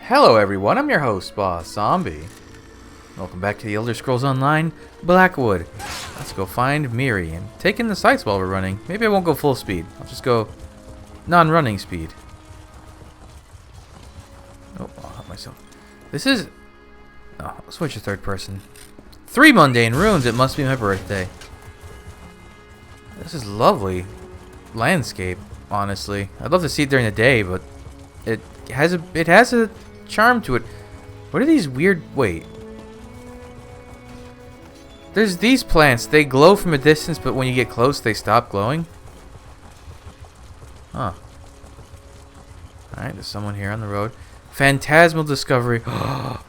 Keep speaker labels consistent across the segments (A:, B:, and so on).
A: Hello everyone, I'm your host, Boss Zombie. Welcome back to the Elder Scrolls Online, Blackwood. Let's go find MIRRI and take in the sights while we're running. Maybe I won't go full speed. I'll just go non-running speed. Oh, I'll help myself. This is... Oh, I'll switch to third person. 3 mundane runes, it must be my birthday. This is lovely landscape, honestly. I'd love to see it during the day, but it has a charm to it. What are these weird... Wait. There's these plants. They glow from a distance, but when you get close, they stop glowing. Huh. Alright, there's someone here on the road. Phantasmal discovery.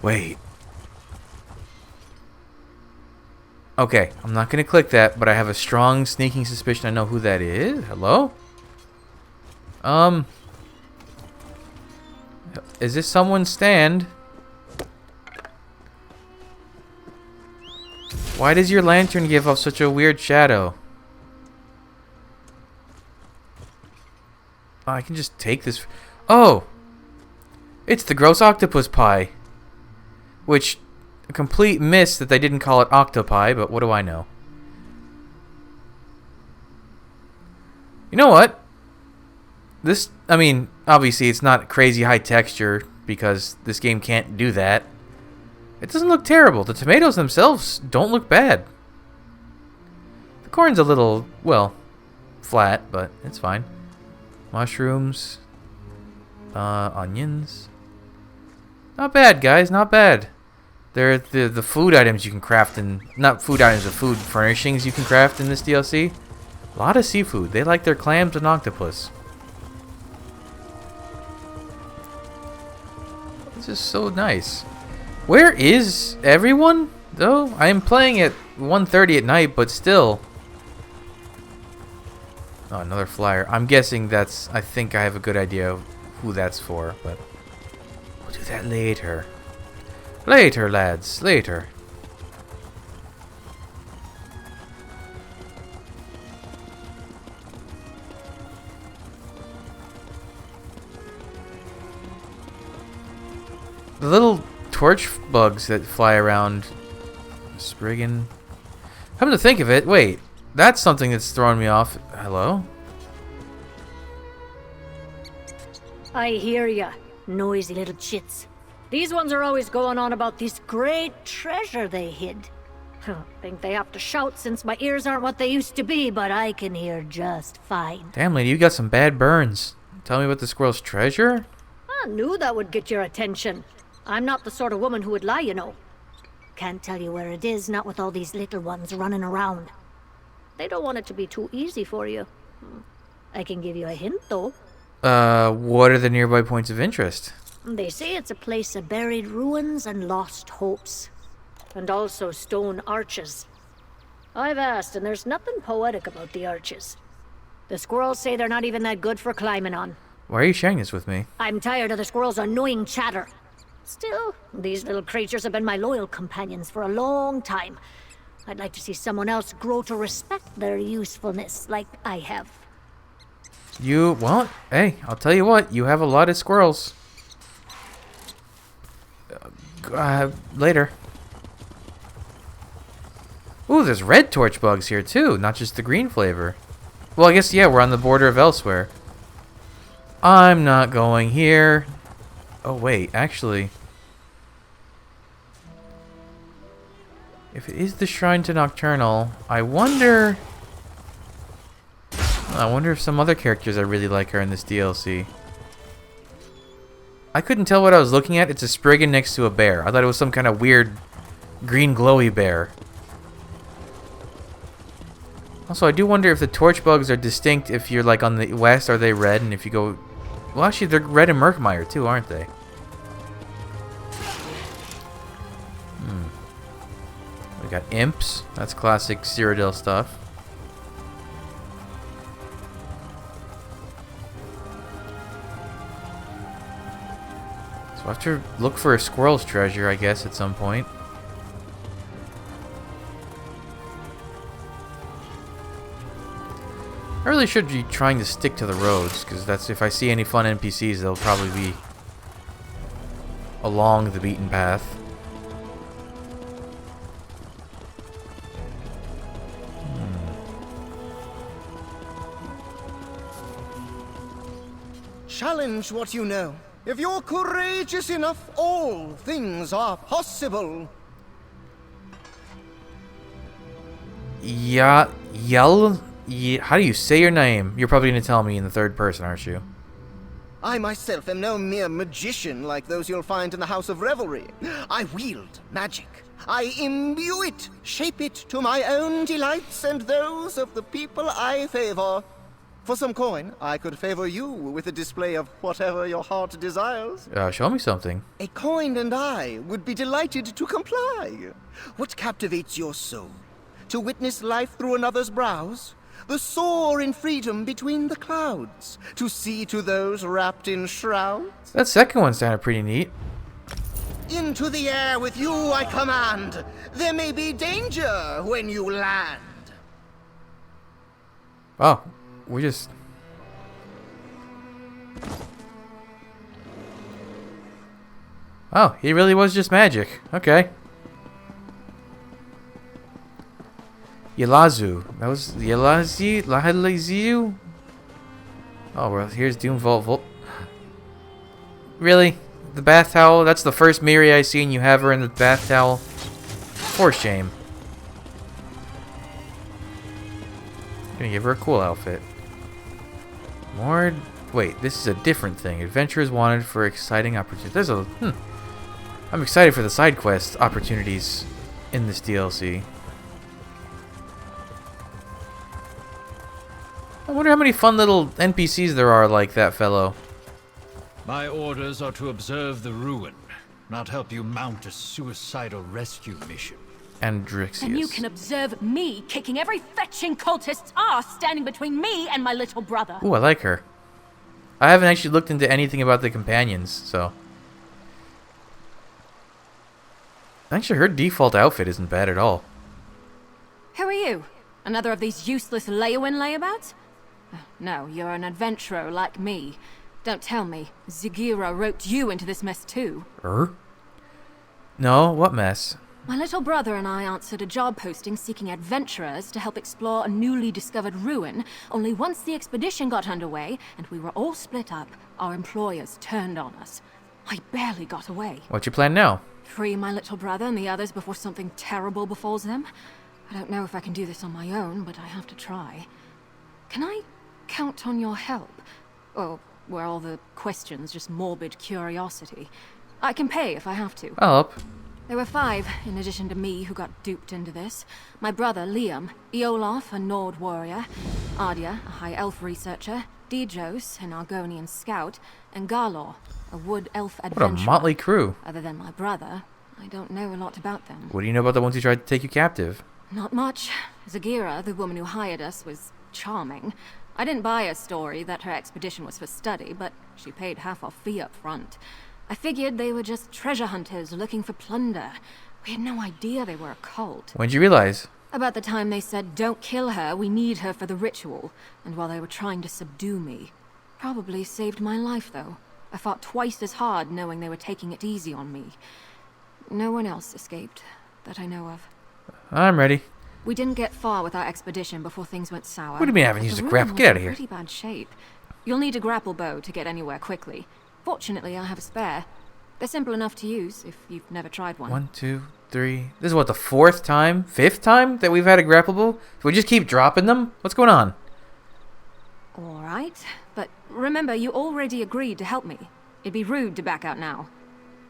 A: Wait. Okay, I'm not going to click that, but I have a strong sneaking suspicion I know who that is. Hello? Is this someone's stand? Why does your lantern give off such a weird shadow? Oh, I can just take this. Oh! It's the gross octopus pie. Which, a complete miss that they didn't call it octopi, but what do I know? You know what? This, I mean, obviously it's not crazy high texture because this game can't do that. It doesn't look terrible. The tomatoes themselves don't look bad. The corn's a little, well, flat, but it's fine. Mushrooms. Onions. Not bad, guys, not bad. They're the food items you can craft in, not food items, but food furnishings you can craft in this DLC. A lot of seafood. They like their clams and octopus. This is so nice. Where is everyone, though? I am playing at 1:30 at night, but still. Oh, another flyer. I'm guessing that's... I think I have a good idea of who that's for, but... We'll do that later. Later, lads. Later. The little torch bugs that fly around. Spriggan. Come to think of it, wait. That's something that's throwing me off. Hello?
B: I hear ya, noisy little chits. These ones are always going on about this great treasure they hid. Think they have to shout since my ears aren't what they used to be, but I can hear just fine.
A: Damn, lady, you got some bad burns. Tell me about the squirrel's treasure?
B: I knew that would get your attention. I'm not the sort of woman who would lie, you know. Can't tell you where it is, not with all these little ones running around. They don't want it to be too easy for you. I can give you a hint, though.
A: What are the nearby points of interest?
B: They say it's a place of buried ruins and lost hopes. And also stone arches. I've asked, and there's nothing poetic about the arches. The squirrels say they're not even that good for climbing on.
A: Why are you sharing this with me?
B: I'm tired of the squirrels' annoying chatter. Still, these little creatures have been my loyal companions for a long time. I'd like to see someone else grow to respect their usefulness like I have.
A: You won't? Hey, I'll tell you what. You have a lot of squirrels. Later. Ooh, there's red torch bugs here too, not just the green flavor. Well, I guess, yeah, we're on the border of elsewhere. I'm not going here. Oh, wait, actually... If it is the Shrine to Nocturnal, I wonder if some other characters I really like are in this DLC. I couldn't tell what I was looking at. It's a Spriggan next to a bear. I thought it was some kind of weird green glowy bear. Also, I do wonder if the torch bugs are distinct if you're like on the west, are they red? And if you go... Well, actually, they're red in Murkmire too, aren't they? We got imps. That's classic Cyrodiil stuff. So I have to look for a squirrel's treasure, I guess, at some point. I really should be trying to stick to the roads, because that's, if I see any fun NPCs, they'll probably be along the beaten path.
C: Challenge what you know. If you're courageous enough, all things are possible.
A: How do you say your name? You're probably going to tell me in the third person, aren't you?
C: I myself am no mere magician like those you'll find in the House of Revelry. I wield magic. I imbue it, shape it to my own delights and those of the people I favor. For some coin, I could favor you with a display of whatever your heart desires.
A: Show me something.
C: A coin and I would be delighted to comply. What captivates your soul? To witness life through another's brows? The soar in freedom between the clouds? To see to those wrapped in shrouds?
A: That second one sounded pretty neat.
C: Into the air with you I command. There may be danger when you land.
A: Oh, we just... Oh, he really was just magic. Okay. Yelazu. That was Yelazu? Oh, well, here's Doom Vault. Really? The bath towel? That's the first MIRRI I seen you have her in the bath towel? For shame. Gonna give her a cool outfit. More... Wait, this is a different thing. Adventurers wanted for exciting opportunities. There's a... I'm excited for the side quest opportunities in this DLC. I wonder how many fun little NPCs there are like that fellow.
D: My orders are to observe the ruin, not help you mount a suicidal rescue mission.
A: Andrixius.
E: And you can observe me kicking every fetching cultist's ass standing between me and my little brother.
A: Ooh, I like her. I haven't actually looked into anything about the companions, so... Actually, her default outfit isn't bad at all.
E: Who are you? Another of these useless Leowin layabouts? No, you're an adventurer like me. Don't tell me. Zagira roped you into this mess too.
A: No, what mess?
E: My little brother and I answered a job posting seeking adventurers to help explore a newly discovered ruin, only once the expedition got underway and we were all split up, our employers turned on us. I barely got away.
A: What's your plan now?
E: Free my little brother and the others before something terrible befalls them. I don't know if I can do this on my own, but I have to try. Can I count on your help? Or were all the questions just morbid curiosity? I can pay if I have to.
A: I'll help.
E: There were 5, in addition to me, who got duped into this. My brother, Liam, Iolaf, a Nord warrior, Ardia, a high elf researcher, Dijos, an Argonian scout, and Garlor, a wood elf adventurer.
A: What a motley crew.
E: Other than my brother, I don't know a lot about them.
A: What do you know about the ones who tried to take you captive?
E: Not much. Zagira, the woman who hired us, was charming. I didn't buy her story that her expedition was for study, but she paid half our fee up front. I figured they were just treasure hunters looking for plunder. We had no idea they were a cult.
A: When'd you realize?
E: About the time they said, don't kill her, we need her for the ritual. And while they were trying to subdue me. Probably saved my life, though. I fought twice as hard knowing they were taking it easy on me. No one else escaped, that I know of.
A: I'm ready.
E: We didn't get far with our expedition before things went sour.
A: What do you mean I haven't used a grapple? Get out of here.
E: Pretty bad shape. You'll need a grapple bow to get anywhere quickly. Fortunately, I have a spare. They're simple enough to use if you've never tried one.
A: 1, 2, 3. This is what, the 4th time? 5th time that we've had a grapple bow? Do we just keep dropping them? What's going on?
E: All right, but remember, you already agreed to help me. It'd be rude to back out now.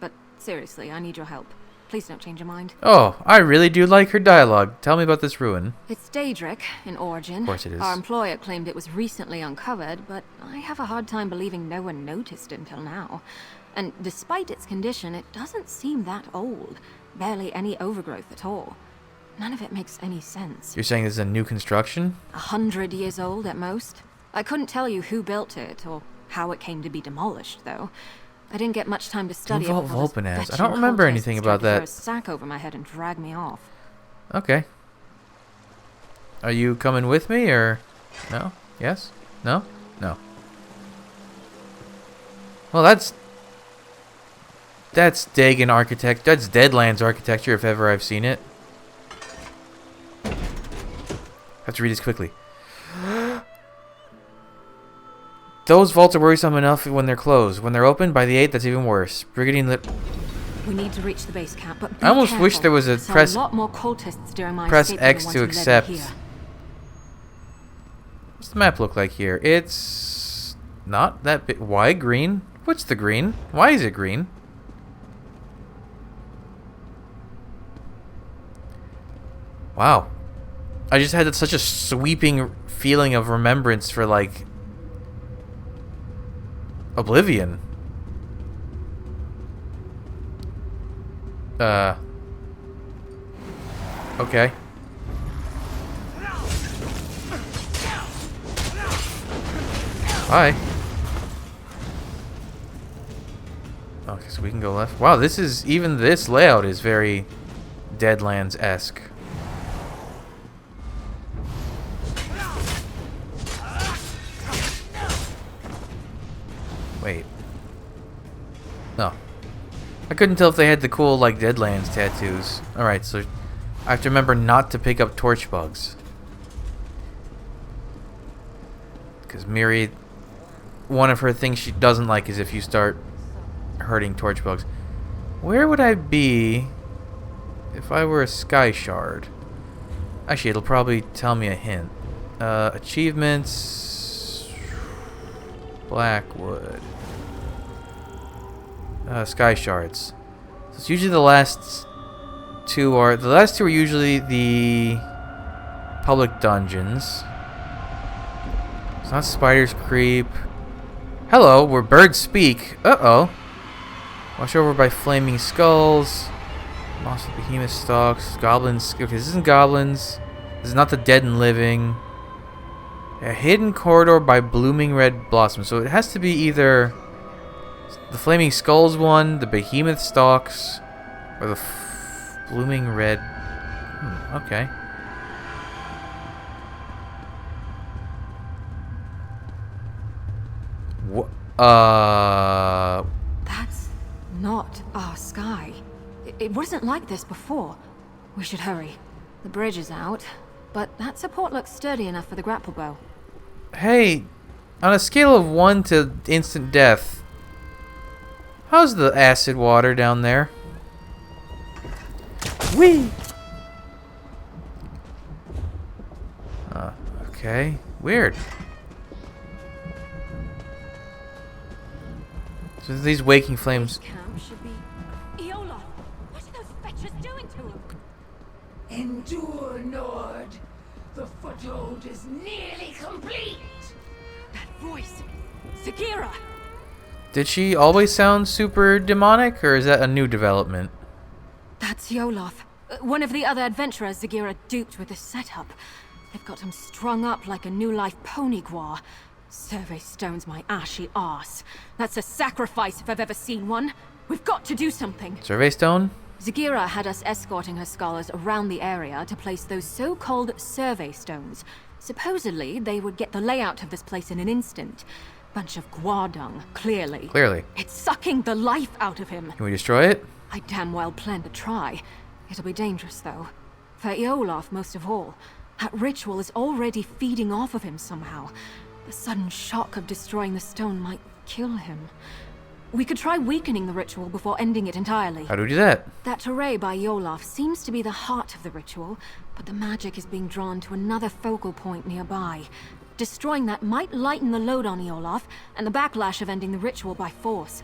E: But seriously, I need your help. Please don't change your mind.
A: Oh, I really do like her dialogue. Tell me about this ruin.
E: It's Daedric, in origin.
A: Of course it is.
E: Our employer claimed it was recently uncovered, but I have a hard time believing no one noticed until now. And despite its condition, it doesn't seem that old. Barely any overgrowth at all. None of it makes any sense.
A: You're saying this is a new construction?
E: 100 years old at most. I couldn't tell you who built it, or how it came to be demolished, though. I didn't get much time to study it.
A: Volpinaz. I don't remember anything about that.
E: Throw a sack over my head and drag me off.
A: Okay. Are you coming with me, or... No? Yes? No? No. Well, that's... That's Dagon architect. That's Deadlands architecture if ever I've seen it. I have to read this quickly. Those vaults are worrisome enough when they're closed. When they're open, by the 8th, that's even worse. Brigadier
E: We need to reach the base camp, but be
A: I almost
E: careful.
A: wish there was a
E: There's a lot more cultists during my
A: press
E: escape than the
A: X
E: ones
A: to
E: who led me
A: accept.
E: here.
A: What's the map look like here? It's not that big. Why green? What's the green? Why is it green? Wow. I just had such a sweeping feeling of remembrance for, like, Oblivion. Okay. Hi. Okay, so we can go left. Wow, this is, even this layout is very Deadlands-esque. Wait. No. I couldn't tell if they had the cool, like, Deadlands tattoos. Alright, so I have to remember not to pick up torch bugs. Because MIRRI, one of her things she doesn't like is if you start hurting torch bugs. Where would I be if I were a sky shard? Actually, it'll probably tell me a hint. Achievements... Blackwood. Sky shards. So it's usually the last two are... The last two are usually the public dungeons. It's not Spider's Creep. Hello, where birds speak. Uh-oh. Watch over by flaming skulls. Moss of behemoth stalks. Goblins. Okay, this isn't goblins. This is not the dead and living. A hidden corridor by blooming red blossoms. So it has to be either the flaming skulls one, the behemoth stalks, or the blooming red. Okay.
E: That's not our sky. It wasn't like this before. We should hurry. The bridge is out, but that support looks sturdy enough for the grapple bow.
A: Hey, on a scale of 1 to instant death, how's the acid water down there? Whee! Okay, weird. So these waking flames.
E: Camp should be... Iola! What are those fetchers doing to him?
F: Endure, Nord. The foothold is nearly complete.
E: That voice! Zagira!
A: Did she always sound super demonic, or is that a new development?
E: That's Yoloth. One of the other adventurers Zagira duped with this setup. They've got him strung up like a new life pony guar. Survey stone's my ashy arse. That's a sacrifice if I've ever seen one. We've got to do something.
A: Survey stone?
E: Zagira had us escorting her scholars around the area to place those so-called survey stones. Supposedly, they would get the layout of this place in an instant. Bunch of guar dung, clearly.
A: Clearly.
E: It's sucking the life out of him.
A: Can we destroy it?
E: I damn well plan to try. It'll be dangerous, though. For Eolaf, most of all. That ritual is already feeding off of him somehow. The sudden shock of destroying the stone might kill him. We could try weakening the ritual before ending it entirely.
A: How do we do that?
E: That array by Yolaf seems to be the heart of the ritual, but the magic is being drawn to another focal point nearby. Destroying that might lighten the load on Yolaf, and the backlash of ending the ritual by force.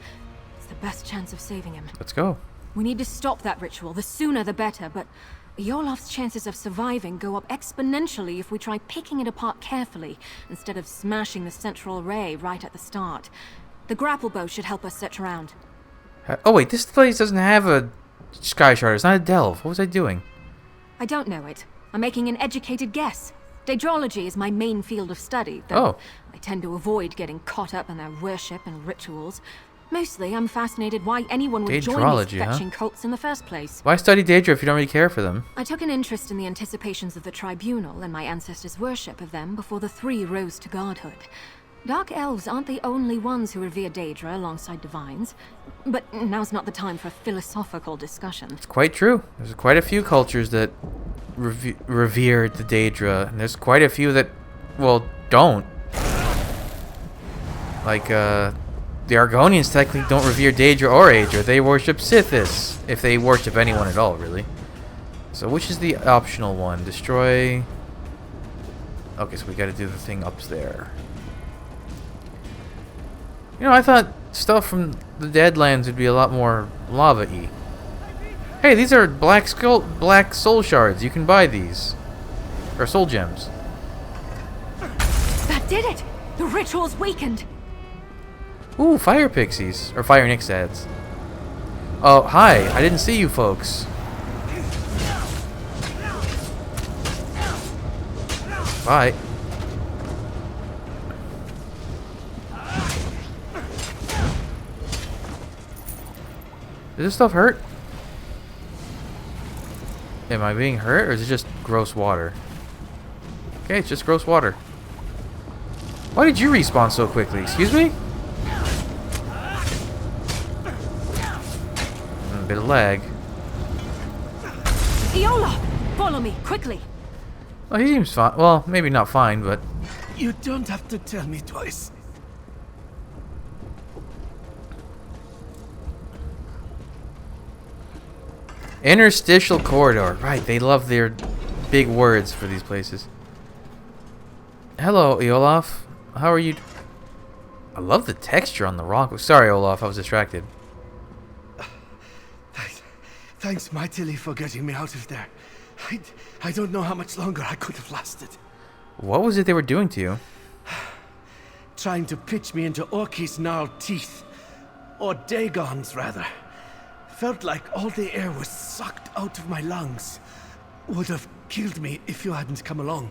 E: It's the best chance of saving him.
A: Let's go.
E: We need to stop that ritual, the sooner the better, but Yolaf's chances of surviving go up exponentially if we try picking it apart carefully, instead of smashing the central array right at the start. The grapple bow should help us search around.
A: Oh wait, this place doesn't have a sky shard. It's not a delve. What was I doing?
E: I don't know it. I'm making an educated guess. Daedrology is my main field of study, though I tend to avoid getting caught up in their worship and rituals. Mostly, I'm fascinated why anyone would join these fetching cults in the first place.
A: Why study Daedra if you don't really care for them?
E: I took an interest in the anticipations of the tribunal and my ancestors' worship of them before the three rose to godhood. Dark elves aren't the only ones who revere Daedra alongside divines. But now's not the time for philosophical discussion.
A: It's quite true. There's quite a few cultures that revere the Daedra, and there's quite a few that, well, don't. Like, the Argonians technically don't revere Daedra or Aedra. They worship Sithis, if they worship anyone at all, really. So which is the optional one? Destroy... Okay, so we gotta do the thing up there. You know, I thought stuff from the Deadlands would be a lot more lava-y. Hey, these are black soul shards. You can buy these. Or soul gems.
E: That did it! The ritual's weakened!
A: Ooh, fire pixies. Or fire nixads. Oh, hi. I didn't see you folks. Bye. Does this stuff hurt? Am I being hurt, or is it just gross water? Okay, it's just gross water. Why did you respawn so quickly? Excuse me? A bit of lag.
E: Iola! Follow me, quickly!
A: Oh, he seems fine. Well, maybe not fine, but...
G: You don't have to tell me twice.
A: Interstitial corridor. Right, they love their big words for these places. Hello, Olaf. How are you? I love the texture on the rock. Sorry, Olaf, I was distracted.
G: Thanks mightily for getting me out of there. I don't know how much longer I could have lasted.
A: What was it they were doing to you?
G: Trying to pitch me into Orky's gnarled teeth. Or Dagon's, rather. Felt like all the air was sucked out of my lungs. Would have killed me if you hadn't come along.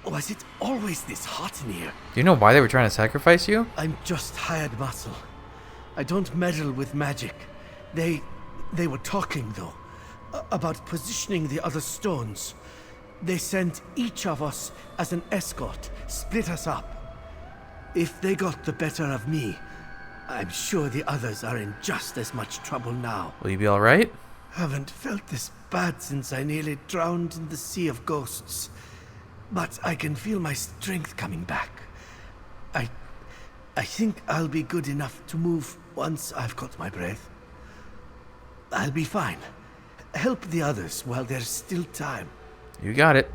G: Was it always this hot in here?
A: Do you know why they were trying to sacrifice you?
G: I'm just hired muscle. I don't meddle with magic. They were talking, though, about positioning the other stones. They sent each of us as an escort, split us up. If they got the better of me, I'm sure the others are in just as much trouble now.
A: Will you be alright?
G: Haven't felt this bad since I nearly drowned in the sea of ghosts. But I can feel my strength coming back. I think I'll be good enough to move once I've caught my breath. I'll be fine. Help the others while there's still time.
A: You got it.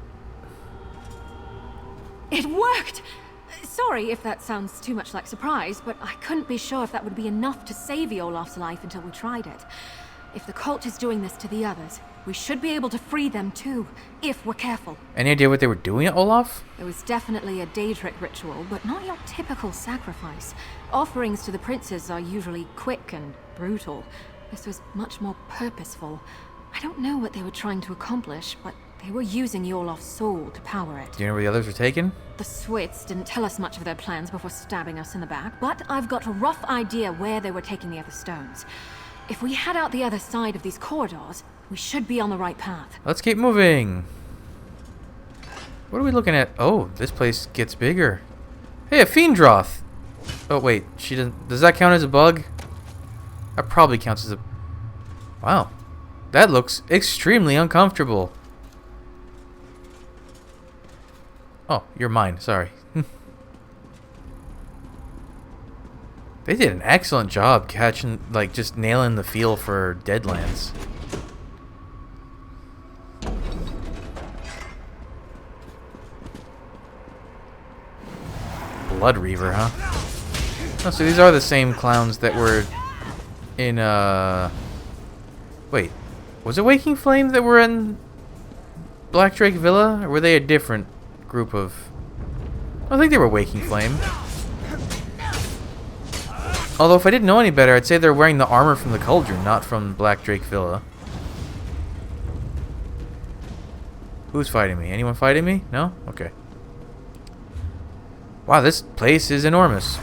E: It worked! Sorry if that sounds too much like surprise, but I couldn't be sure if that would be enough to save Olaf's life until we tried it. If the cult is doing this to the others, we should be able to free them too, if we're careful.
A: Any idea what they were doing at Olaf?
E: It was definitely a Daedric ritual, but not your typical sacrifice. Offerings to the princes are usually quick and brutal. This was much more purposeful. I don't know what they were trying to accomplish, but they were using Olaf's soul to power it.
A: Do you know where the others were taken?
E: The Swits didn't tell us much of their plans before stabbing us in the back, but I've got a rough idea where they were taking the other stones. If we head out the other side of these corridors, we should be on the right path.
A: Let's keep moving. What are we looking at? Oh, this place gets bigger. Hey, a Fiendroth. Oh, wait. She doesn't... Does that count as a bug? That probably counts as a... Wow. That looks extremely uncomfortable. Oh, you're mine. Sorry. They did an excellent job catching, like, just nailing the feel for Deadlands. Blood Reaver, huh? Oh, so these are the same clowns that were in, Wait. Was it Waking Flame that were in Black Drake Villa? Or were they a different group of... I think they were Waking Flame. Although if I didn't know any better, I'd say they're wearing the armor from the Cauldron, not from Black Drake Villa. Who's fighting me? Anyone fighting me? No? Okay. Wow, this place is enormous.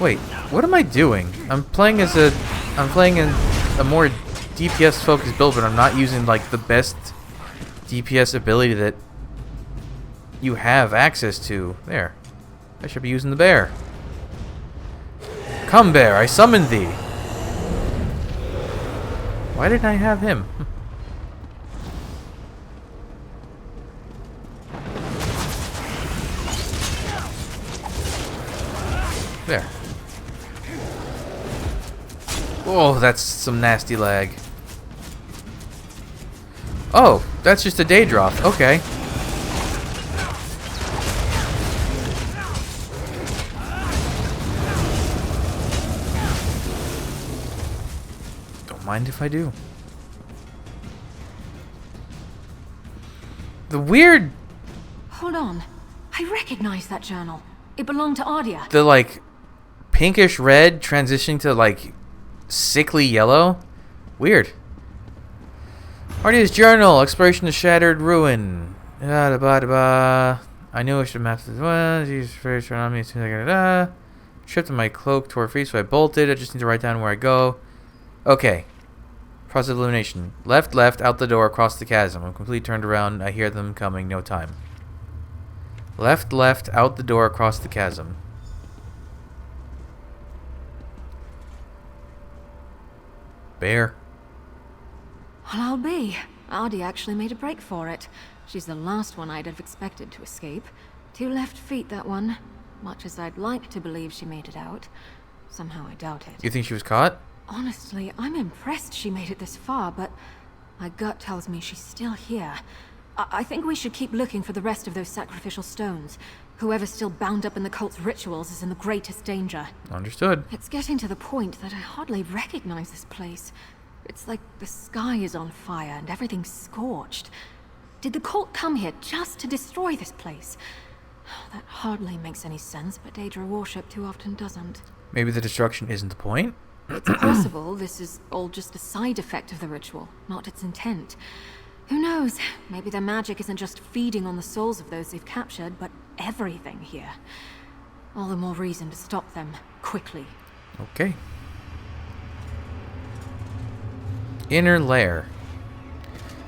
A: Wait, what am I doing? I'm playing in a more DPS focused build, but I'm not using like the best DPS ability that you have access to. There. I should be using the bear. Come, bear, I summon thee. Why didn't I have him? There. Oh, that's some nasty lag. Oh, that's just a Daedroth. Okay. Don't mind if I do. The weird...
E: Hold on. I recognize that journal. It belonged to Ardia.
A: The, like, pinkish red transitioning to, like, sickly yellow. Weird. Ardia's journal. Exploration of Shattered Ruin. I knew I should map this one. Jesus, first on me as soon as I got it. Tripped in my cloak, tore free, so I bolted. I just need to write down where I go. Okay. Process of elimination. Left, out the door, across the chasm. I'm completely turned around. I hear them coming. No time. Left, out the door, across the chasm. Bear.
E: Well, I'll be. Ardia actually made a break for it. She's the last one I'd have expected to escape. 2 left feet, that one. Much as I'd like to believe she made it out. Somehow I doubt it.
A: You think she was caught?
E: Honestly, I'm impressed she made it this far, but my gut tells me she's still here. I think we should keep looking for the rest of those sacrificial stones. Whoever's still bound up in the cult's rituals is in the greatest danger.
A: Understood.
E: It's getting to the point that I hardly recognize this place. It's like the sky is on fire and everything's scorched. Did the cult come here just to destroy this place? That hardly makes any sense, but Daedra worship too often doesn't.
A: Maybe the destruction isn't the point?
E: It's possible this is all just a side effect of the ritual, not its intent. Who knows? Maybe their magic isn't just feeding on the souls of those they've captured, but everything here. All the more reason to stop them, quickly.
A: Okay. Inner lair.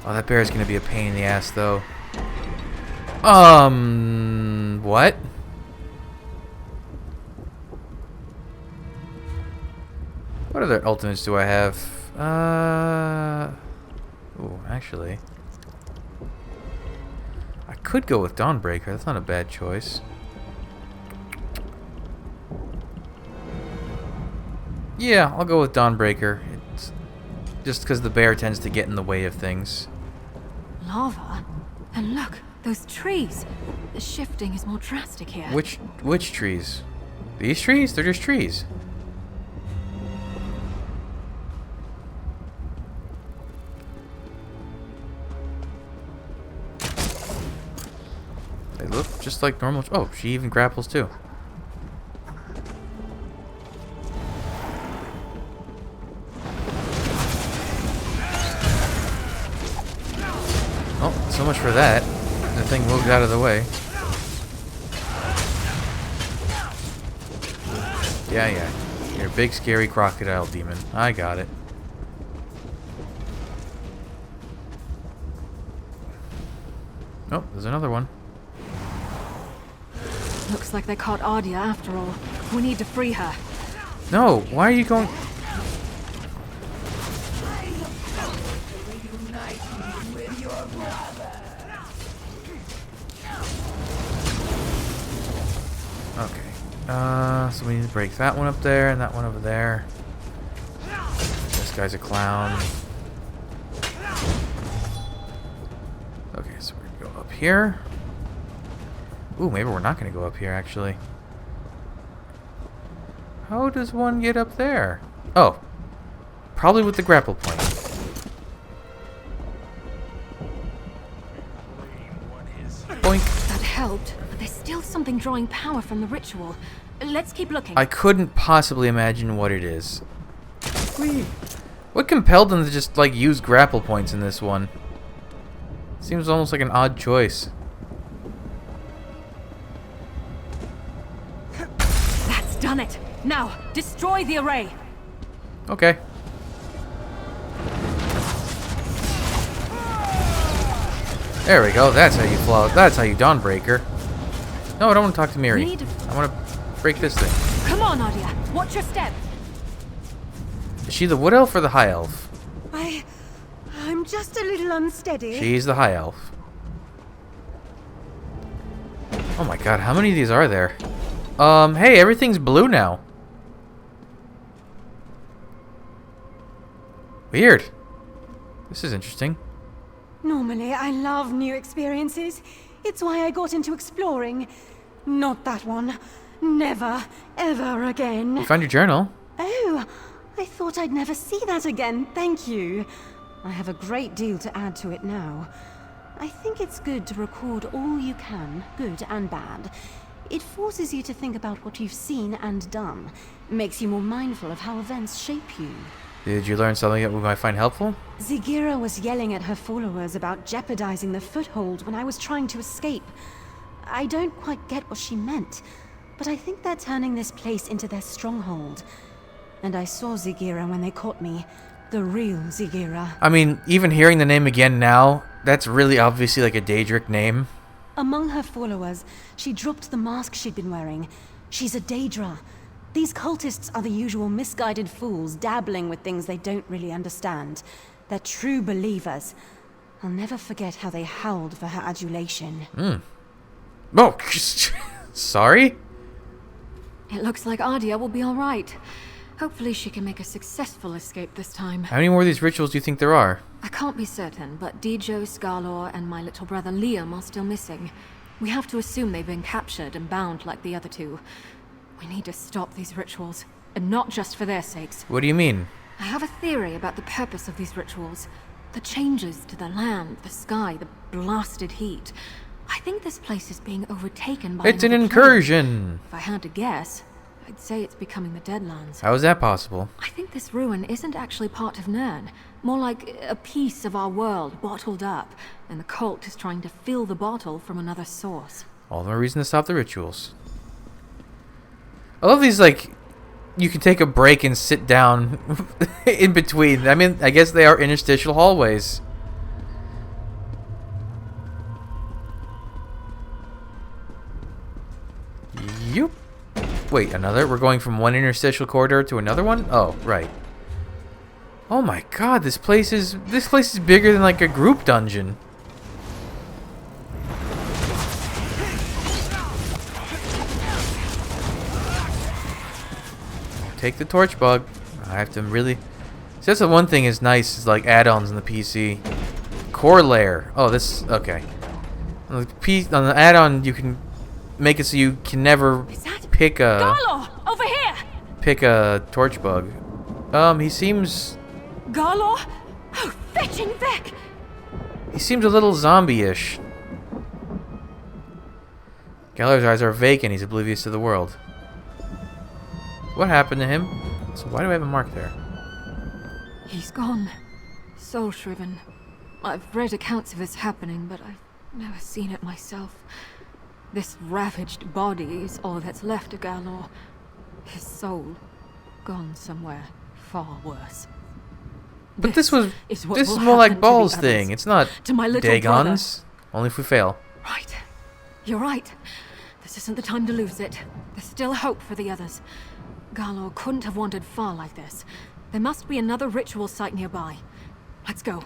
A: Oh, that bear is going to be a pain in the ass, though. What? What other ultimates do I have? Oh, actually. I could go with Dawnbreaker. That's not a bad choice. Yeah, I'll go with Dawnbreaker. It's just because the bear tends to get in the way of things.
E: Lava? And look, those trees. The shifting is more drastic here.
A: Which trees? These trees? They're just trees. They look just like normal. Oh, she even grapples too. Oh, so much for that. The thing moved out of the way. Yeah. You're a big, scary crocodile demon. I got it. Oh, there's another one.
E: Looks like they caught Ardia after all. We need to free her.
A: No, why are you going... Okay. So we need to break that one up there and that one over there. This guy's a clown. Okay, so we're gonna go up here. Ooh, maybe we're not gonna go up here, actually. How does one get up there? Oh. Probably with the grapple point. Boink.
E: That helped, but there's still something drawing power from the ritual. Let's keep looking.
A: I couldn't possibly imagine what it is. Whee. What compelled them to just, like, use grapple points in this one? Seems almost like an odd choice.
E: That's done it. Now, destroy the array.
A: There we go. That's how you flaw. That's how you Dawnbreaker. No, I don't want to talk to MIRRI. I want to break this thing.
E: Come on, Nadia. Watch your step.
A: Is she the Wood Elf or the High Elf?
H: I'm just a little unsteady.
A: She's the High Elf. Oh my god, how many of these are there? Hey, everything's blue now. Weird. This is interesting.
H: Normally, I love new experiences. It's why I got into exploring. Not that one. Never, ever again.
A: You found your journal.
H: Oh, I thought I'd never see that again. Thank you. I have a great deal to add to it now. I think it's good to record all you can, good and bad. It forces you to think about what you've seen and done. Makes you more mindful of how events shape you.
A: Did you learn something that we might find helpful?
H: Zigira was yelling at her followers about jeopardizing the foothold when I was trying to escape. I don't quite get what she meant, but I think they're turning this place into their stronghold. And I saw Zigira when they caught me. The real Zigira.
A: I mean, even hearing the name again now, that's really obviously like a Daedric name.
H: Among her followers, she dropped the mask she'd been wearing. She's a Daedra. These cultists are the usual misguided fools dabbling with things they don't really understand. They're true believers. I'll never forget how they howled for her adulation.
A: Oh, sorry?
E: It looks like Adia will be alright. Hopefully she can make a successful escape this time.
A: How many more of these rituals do you think there are?
E: I can't be certain, but Dijo, Scarlor, and my little brother Liam are still missing. We have to assume they've been captured and bound like the other two. We need to stop these rituals, and not just for their sakes.
A: What do you mean?
E: I have a theory about the purpose of these rituals. The changes to the land, the sky, the blasted heat. I think this place is being overtaken by
A: It's an
E: another
A: incursion!
E: planet. If I had to guess, I'd say it's becoming the Deadlands.
A: How is that possible?
E: I think this ruin isn't actually part of Nirn. More like a piece of our world bottled up, and the cult is trying to fill the bottle from another source.
A: All the more reason to stop the rituals. I love these, like, you can take a break and sit down in between. I mean, I guess they are interstitial hallways. Yup. Wait, another? We're going from one interstitial corridor to another one? Oh, right. Oh my god, this place is bigger than like a group dungeon. Take the torch bug. I have to really. So that's the one thing is nice is like add-ons on the PC. Core layer. Oh, this okay. On the add-on, you can make it so you can never pick a.
E: Garlor! Over here!
A: Pick a torch bug. He seems.
E: Garlor? Oh, fetching Vec!
A: He seems a little zombie-ish. Galler's eyes are vacant. He's oblivious to the world. What happened to him? So why do I have a mark there?
E: He's gone. Soul-shriven. I've read accounts of this happening, but I've never seen it myself. This ravaged body is all that's left of Galor. His soul, gone somewhere far worse.
A: But this is
E: what will
A: more like
E: happen to the
A: Ball's
E: others.
A: thing. It's not
E: To my little
A: Dagon's. Only if we fail.
E: Right. You're right. This isn't the time to lose it. There's still hope for the others. Galor couldn't have wandered far like this. There must be another ritual site nearby. Let's go.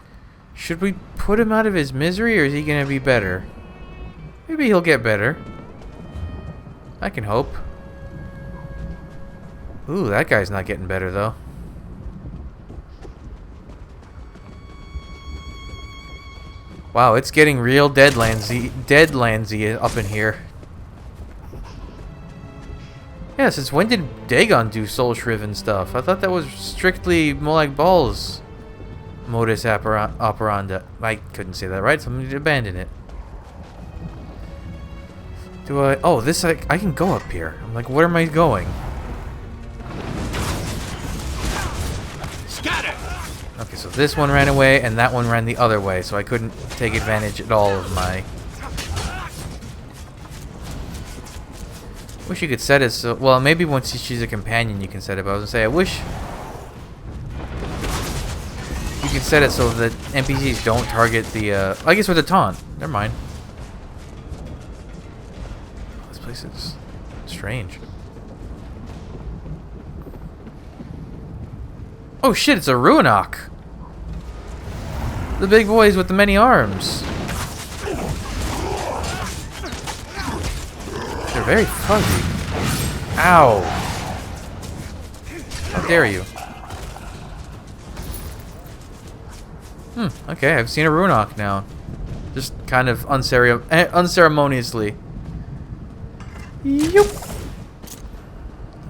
A: Should we put him out of his misery, or is he gonna be better? Maybe he'll get better. I can hope. Ooh, that guy's not getting better though. Wow, it's getting real Deadlandsy up in here. Yeah, since when did Dagon do soul-shriven stuff? I thought that was strictly more like Ball's modus operandi. I couldn't say that right, so I'm going to abandon it. Do I... Oh, this... I can go up here. I'm like, where am I going?
D: Scatter!
A: Okay, so this one ran away, and that one ran the other way, so I couldn't take advantage at all of my... Wish you could set it so... Well, maybe once she's a companion you can set it, but I was gonna say, I wish... You can set it so that NPCs don't target the, I guess with the taunt. Never mind. This place is strange. Oh shit, it's a Ruinok! The big boys with the many arms. They're very fuzzy. Ow! How dare you? Okay, I've seen a Ruinok now. Just kind of unceremoniously. Yup!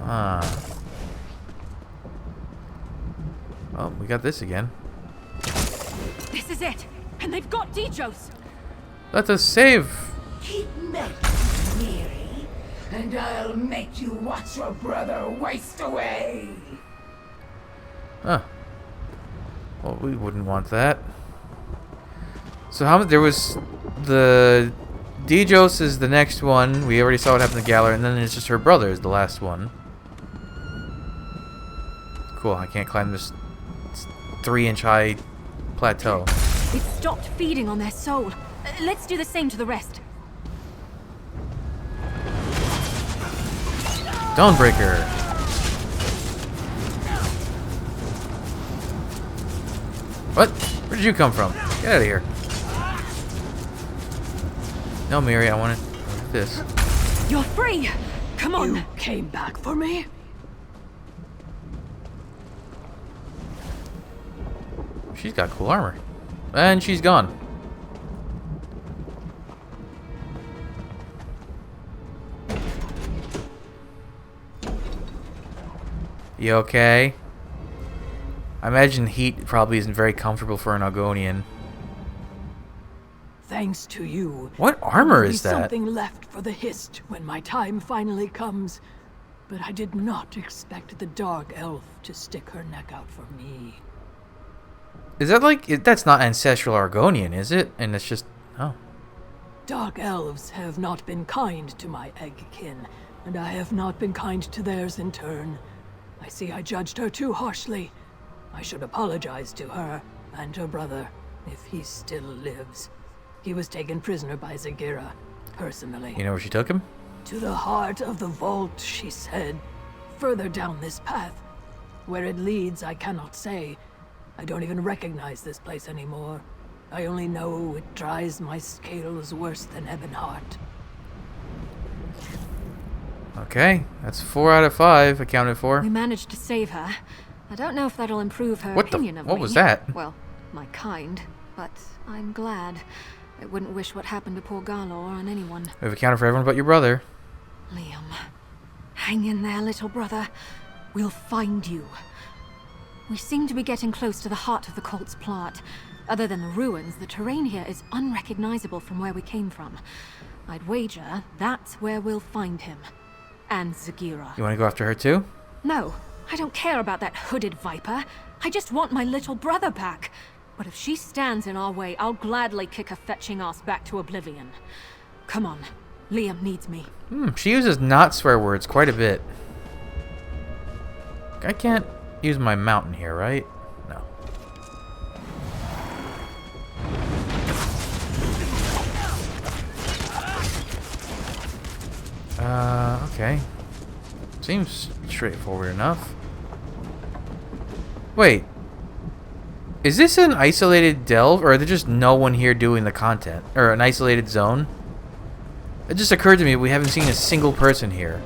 A: Ah. Oh, we got this again.
E: This is it! And they've got Dijos!
A: Let us save!
F: Keep making, MIRRI, and I'll make you watch your brother waste away.
A: Huh. Well, we wouldn't want that. So how there was the Dijos is the next one. We already saw what happened to Galler, and then it's just her brother is the last one. Cool. I can't climb this 3-inch high plateau.
E: They've stopped feeding on their soul. Let's do the same to the rest.
A: Dawnbreaker. What? Where did you come from? Get out of here. No, MIRRI, I want this.
E: You're free! Come on!
F: You came back for me?
A: She's got cool armor. And she's gone. You okay? I imagine heat probably isn't very comfortable for an Argonian.
F: Thanks to you.
A: What armor
F: there'll be
A: is that?
F: Something left for the Hist when my time finally comes. But I did not expect the Dark Elf to stick her neck out for me.
A: Is that like... That's not ancestral Argonian, is it? And it's just... Oh.
F: Dark Elves have not been kind to my Eggkin, and I have not been kind to theirs in turn. I see I judged her too harshly. I should apologize to her and her brother, if he still lives. He was taken prisoner by Zagira, personally.
A: You know where she took him?
F: To the heart of the vault, she said. Further down this path. Where it leads, I cannot say. I don't even recognize this place anymore. I only know it dries my scales worse than Ebonheart.
A: Okay, that's 4 out of 5 accounted for.
E: We managed to save her. I don't know if that'll improve her opinion of me.
A: What was that?
E: Well, my kind. But I'm glad. I wouldn't wish what happened to poor Galor on anyone.
A: We've accounted for everyone but your brother.
E: Liam. Hang in there, little brother. We'll find you. We seem to be getting close to the heart of the cult's plot. Other than the ruins, the terrain here is unrecognizable from where we came from. I'd wager that's where we'll find him. And Zagira.
A: You want to go after her too?
E: No, I don't care about that hooded viper. I just want my little brother back. But if she stands in our way, I'll gladly kick her fetching ass back to oblivion. Come on, Liam needs me.
A: She uses not swear words quite a bit. I can't use my mountain here, right? No. Okay. Seems straightforward enough. Wait. Is this an isolated delve, or are there just no one here doing the content? Or an isolated zone? It just occurred to me we haven't seen a single person here.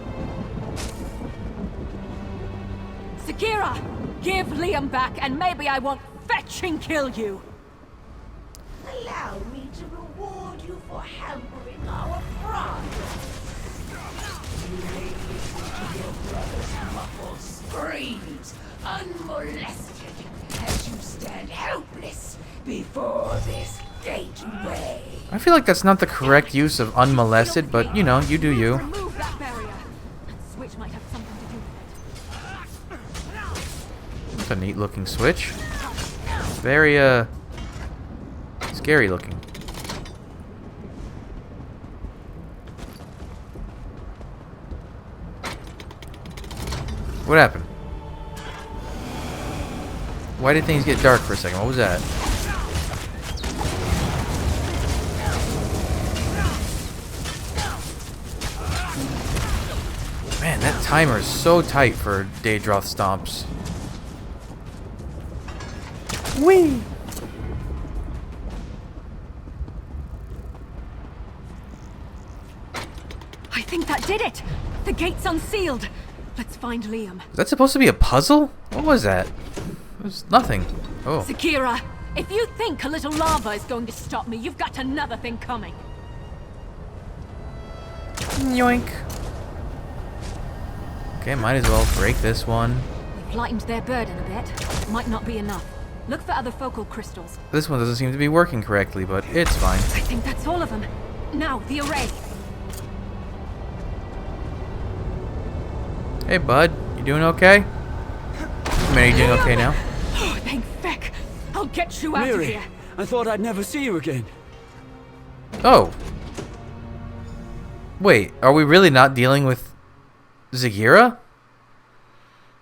E: Zagira! Give Liam back, and maybe I won't fetch and kill you!
F: Allow me to reward you for hampering our progress. You may listen to your brother's muffled screams, unmolested, as you stand helpless before this gateway.
A: I feel like that's not the correct use of unmolested, but you know, you do you.
E: Remove that barrier. That switch might have something to do with it.
A: That's a neat looking switch. Very, scary looking. What happened? Why did things get dark for a second? What was that? Man, that timer is so tight for Daedroth stomps. Whee!
E: I think that did it! The gate's unsealed! Let's find Liam.
A: Is that supposed to be a puzzle? What was that? It was nothing. Oh.
E: Zakira, if you think a little lava is going to stop me, you've got another thing coming.
A: Yoink. Okay, might as well break this one.
E: We've lightened their burden a bit. Might not be enough. Look for other focal crystals.
A: This one doesn't seem to be working correctly, but it's fine.
E: I think that's all of them. Now, the array.
A: Hey, bud. You doing okay? I mean, are you doing okay now?
E: Oh, thank feck. I'll get you out of
I: MIRRI,
E: here.
I: I thought I'd never see you again.
A: Oh. Wait, are we really not dealing with Zakira?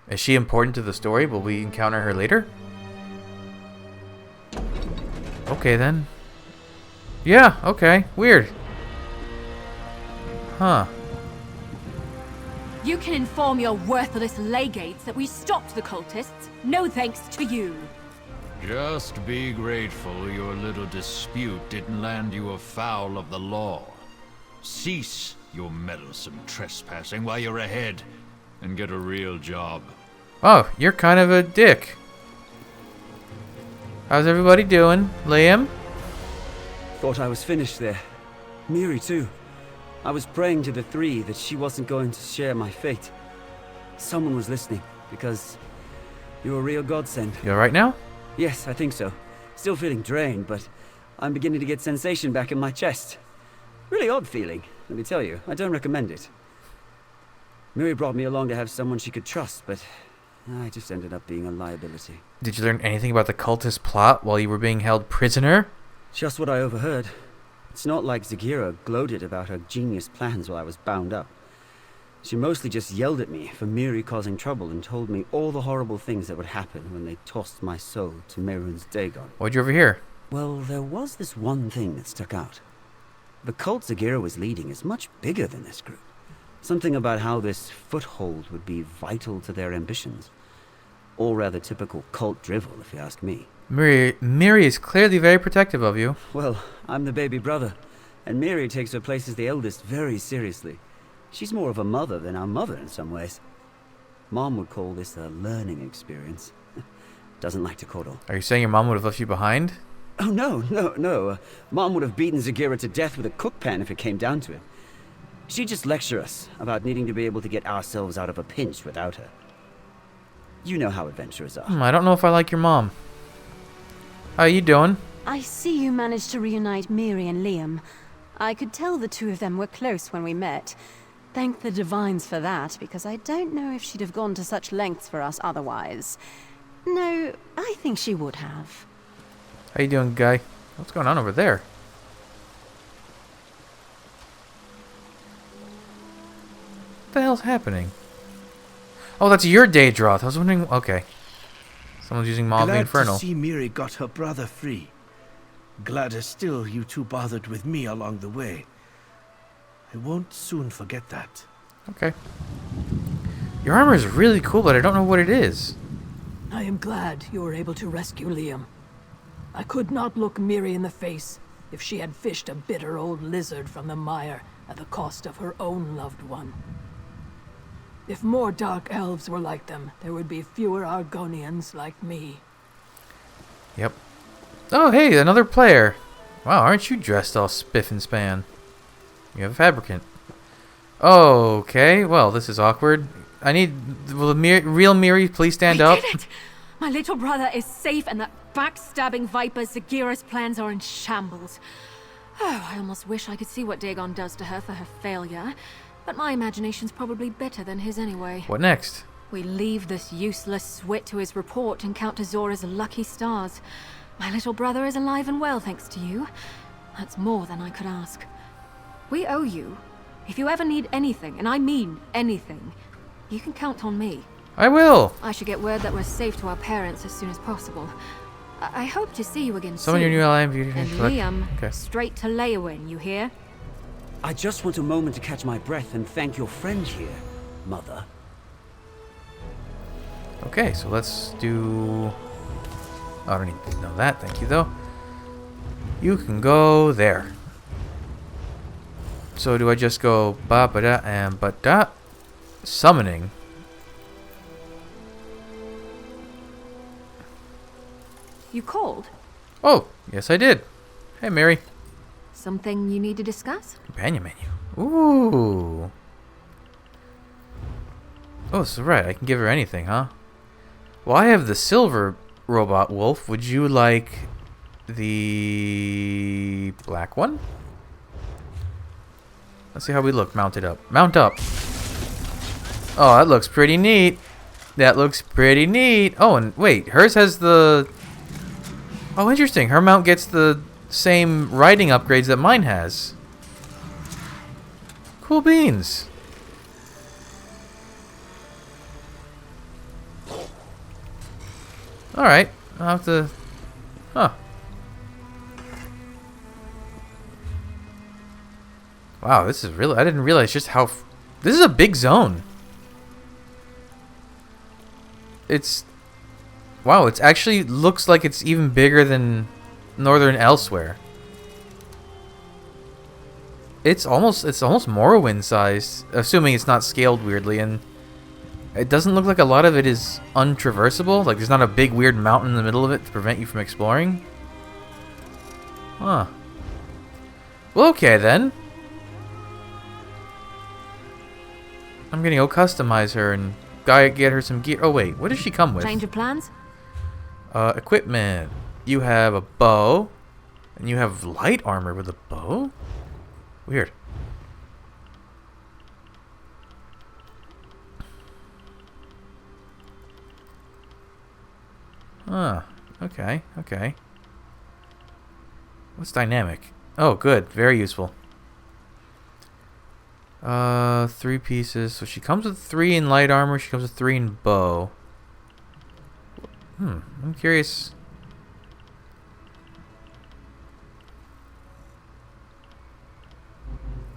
A: Is she important to the story? Will we encounter her later? Okay, then. Yeah, okay. Weird. Huh.
E: You can inform your worthless legates that we stopped the cultists. No thanks to you.
D: Just be grateful your little dispute didn't land you afoul of the law. Cease your meddlesome trespassing while you're ahead, and get a real job.
A: Oh, you're kind of a dick. How's everybody doing? Liam?
I: Thought I was finished there. MIRRI too. I was praying to the three that she wasn't going to share my fate. Someone was listening, because you're a real godsend.
A: You alright now?
I: Yes, I think so. Still feeling drained, but I'm beginning to get sensation back in my chest. Really odd feeling, let me tell you. I don't recommend it. MIRRI brought me along to have someone she could trust, but I just ended up being a liability.
A: Did you learn anything about the cultist plot while you were being held prisoner?
I: Just what I overheard. It's not like Zakira gloated about her genius plans while I was bound up. She mostly just yelled at me for MIRRI causing trouble and told me all the horrible things that would happen when they tossed my soul to Mehrunes Dagon.
A: What'd you overhear?
I: Well, there was this one thing that stuck out. The cult Zakira was leading is much bigger than this group. Something about how this foothold would be vital to their ambitions. All rather typical cult drivel, if you ask me.
A: MIRRI is clearly very protective of you.
I: Well, I'm the baby brother, and MIRRI takes her place as the eldest very seriously. She's more of a mother than our mother in some ways. Mom would call this a learning experience. Doesn't like to coddle.
A: Are you saying your mom would have left you behind?
I: Oh, no. Mom would have beaten Zakira to death with a cook pan if it came down to it. She'd just lecture us about needing to be able to get ourselves out of a pinch without her. You know how adventurers are.
A: I don't know if I like your mom. How you doing?
H: I see you managed to reunite MIRRI and Liam. I could tell the two of them were close when we met. Thank the divines for that, because I don't know if she'd have gone to such lengths for us otherwise. No, I think she would have.
A: How you doing, guy? What's going on over there? What the hell's happening? Oh, that's your Daedroth. I was wondering... Okay. Someone's using Maw of the
G: Glad
A: Infernal.
G: to see MIRRI got her brother free. Gladder still you two bothered with me along the way. I won't soon forget that.
A: Okay. Your armor is really cool, but I don't know what it is.
F: I am glad you were able to rescue Liam. I could not look MIRRI in the face if she had fished a bitter old lizard from the mire at the cost of her own loved one. If more dark elves were like them, there would be fewer Argonians like me.
A: Yep. Oh, hey, another player. Wow, aren't you dressed all spiff and span? You have a fabricant. Okay, well, this is awkward. I need... Will the real MIRRI please stand up?
E: I did it! My little brother is safe, and that backstabbing viper Zakira's plans are in shambles. Oh, I almost wish I could see what Dagon does to her for her failure. But my imagination's probably better than his anyway.
A: What next?
E: We leave this useless swit to his report and count Zora's lucky stars. My little brother is alive and well, thanks to you. That's more than I could ask. We owe you. If you ever need anything, and I mean anything, you can count on me.
A: I will.
E: I should get word that we're safe to our parents as soon as possible. I hope to see you again
A: Summon
E: soon.
A: your new ally
E: And Liam,
A: Okay.
E: straight to Leyawen, you hear?
I: I just want a moment to catch my breath and thank your friend here, Mother.
A: Okay, so let's do... I don't need to know that, thank you though. You can go there. So do I just go ba-ba-da and ba-da? Summoning.
E: You called?
A: Oh, yes I did. Hey, Mary.
E: Something you need to discuss?
A: Companion menu. Ooh. Oh, so right, I can give her anything, huh? Well, I have the silver robot wolf. Would you like the black one? Let's see how we look mounted up. Mount up. Oh, that looks pretty neat. That looks pretty neat. Oh, and wait, hers has the... Oh, interesting. Her mount gets the same riding upgrades that mine has. Cool beans. Alright. I'll have to... Huh. Wow, this is really... I didn't realize just how... This is a big zone. It's... Wow, it actually looks like it's even bigger than Northern Elsewhere. It's almost Morrowind sized, assuming it's not scaled weirdly, and it doesn't look like a lot of it is untraversable. Like there's not a big weird mountain in the middle of it to prevent you from exploring. Huh. Well, okay then. I'm gonna go customize her and get her some gear. Oh wait, what does she come with?
E: Change of plans?
A: Equipment. You have a bow, and you have light armor with a bow? Weird. Huh. Okay, okay. What's dynamic? Oh, good. Very useful. 3 pieces. So she comes with 3 in light armor. She comes with 3 in bow. I'm curious.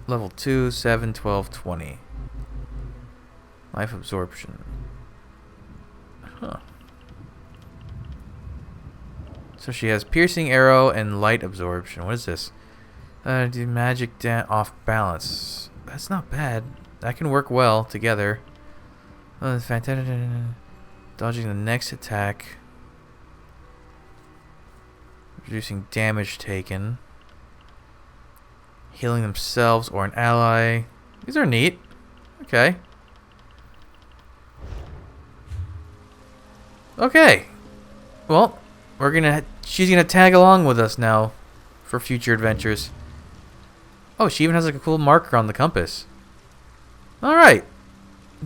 A: Level 2, 7, 12, 20. Life absorption. Huh. So she has piercing arrow and light absorption. What is this? Do magic off balance. That's not bad. That can work well together. Dodging the next attack. Reducing damage taken. Healing themselves or an ally. These are neat. Okay. Okay. Well, she's gonna tag along with us now for future adventures. Oh, she even has like a cool marker on the compass. Alright.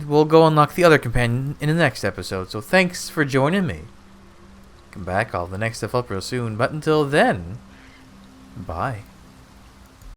A: We'll go unlock the other companion in the next episode. So thanks for joining me. Come back, I'll have the next stuff up real soon. But until then, bye.